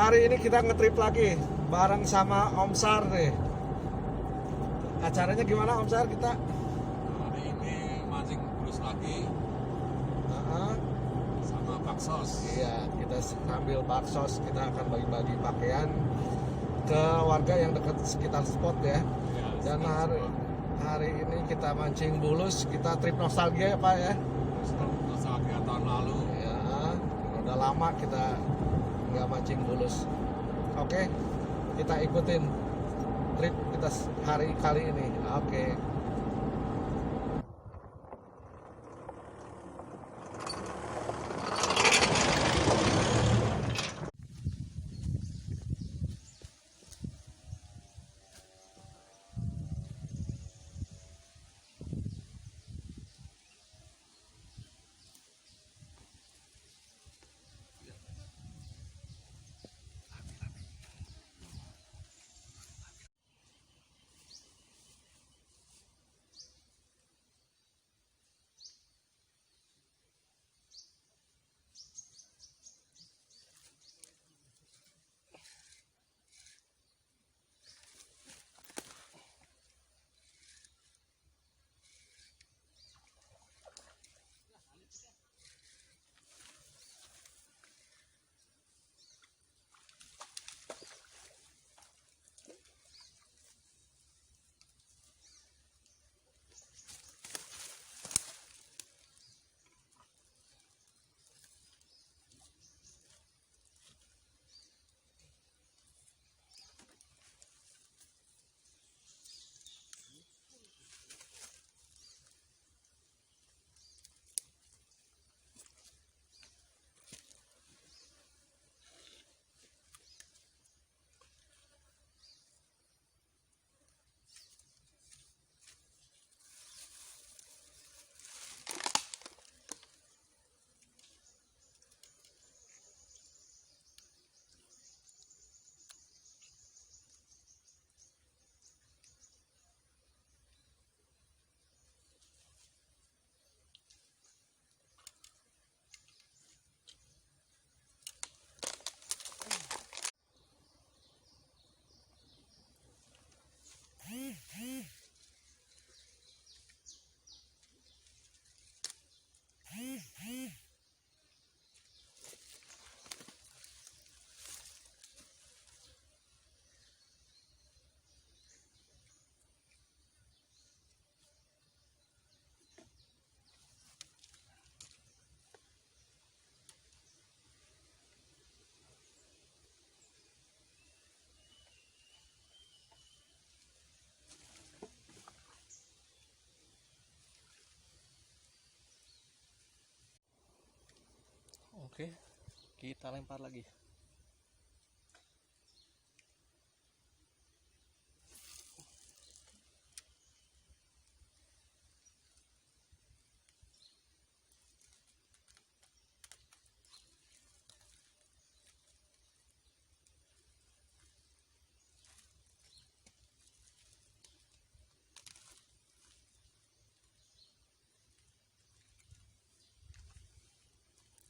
hari ini kita ngetrip lagi bareng sama Om Sar nih. Acaranya gimana Om Sar kita? Hari ini mancing bulus lagi sama baksos. Iya, kita sambil baksos, kita akan bagi-bagi pakaian ke warga yang dekat sekitar spot ya. Ya, Dan hari ini kita mancing bulus, kita trip nostalgia ya Pak ya. nostalgia tahun lalu. Ya, udah lama kita nggak mancing bulus. Oke, kita ikutin trip kita hari kali ini. Oke. Oke, kita lempar lagi.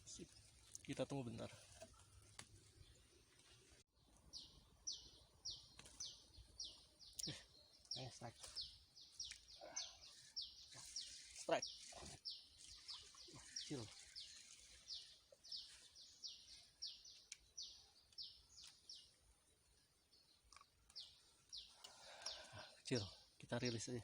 Sip. Kita tunggu bentar. Strike. Strike. Kecil. Kecil. Kita rilis aja.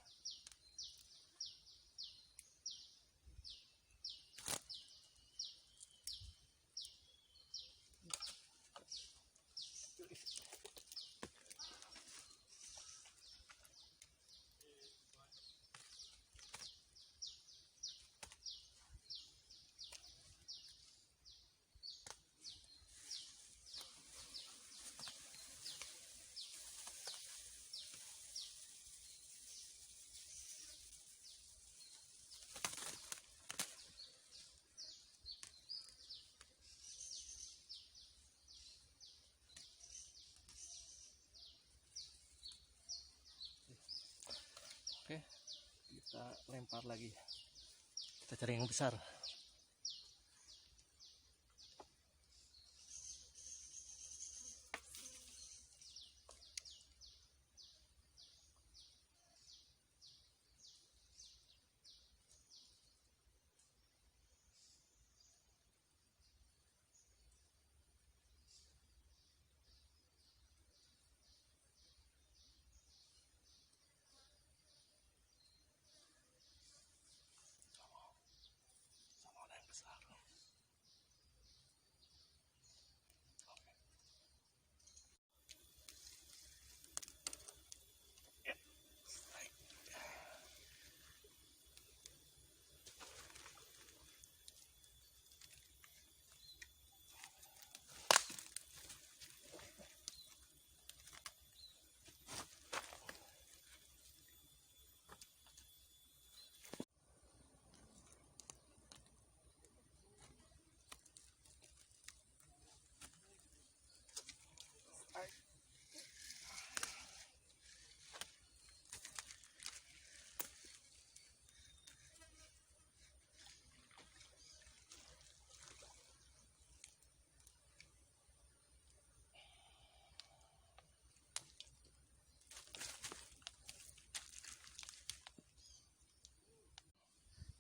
Oke, kita lempar lagi. Kita cari yang besar.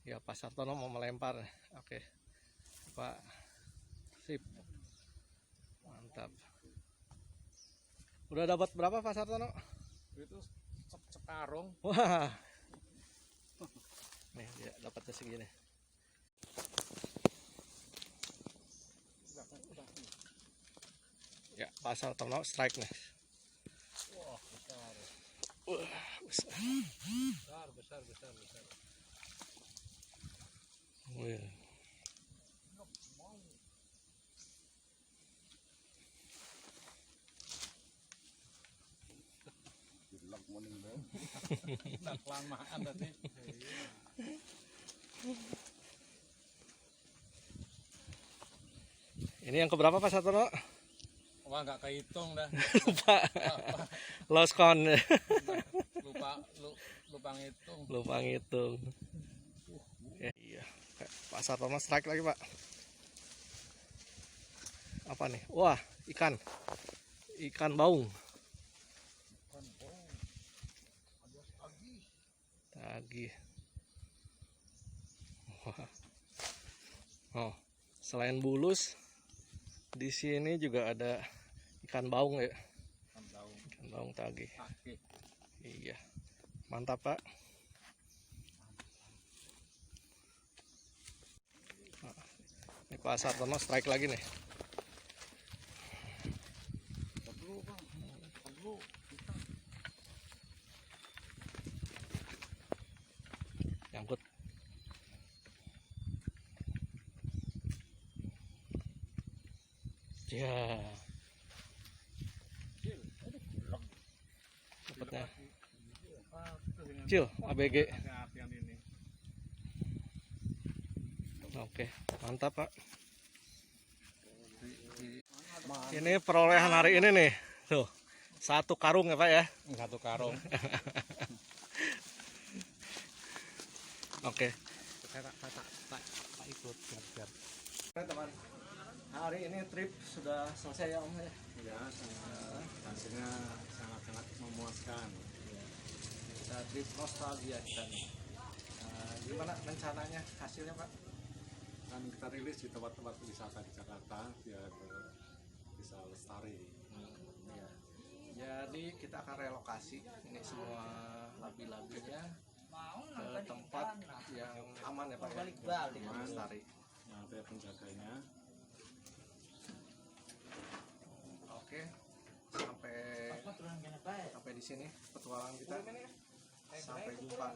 Ya, Pak Sartono mau melempar. Oke, Pak, sip, mantap. Udah dapat berapa Pak Sartono? Itu sekarung. Wah, nih dia dapatnya segini. Ya, Pak Sartono strike nih. Wah, besar. Besar. Besar. Wih. Nah, kelamaan tadi. Ini yang keberapa Pak Sartono? Wah, nggak kehitung dah. Lupa. Lost count. Lupa ngitung. Lupa ngitung. Iya. Pak Sartono strike lagi Pak. Apa nih? Wah, ikan. Ikan baung. Tagih. Wah. Oh, selain bulus, di sini juga ada ikan baung ya. Ikan baung tagih. Iya. Mantap Pak. Ini Pak Sartono strike lagi nih. Nyangkut. Ya. Dapatnya. Cil, ABG. Hati-hatian ini. Oke, mantap Pak. Ini perolehan hari ini nih. Tuh, 1 karung ya Pak ya. 1 karung. Oke. Tak ikut biar. Teman, hari ini trip sudah selesai ya Om ya. Ya, hasilnya sangat-sangat memuaskan. Kita trip nostalgia kita nih. Gimana rencananya hasilnya Pak? Kan kita rilis di tempat-tempat wisata di Jakarta biar bisa lestari. Ya. Jadi kita akan relokasi ini semua labi-labinya ke tempat yang aman ya Pak ya. Yang lestari. Nah, ada penjaganya. Oke. Sampai di sini petualangan kita. Sampai jumpa.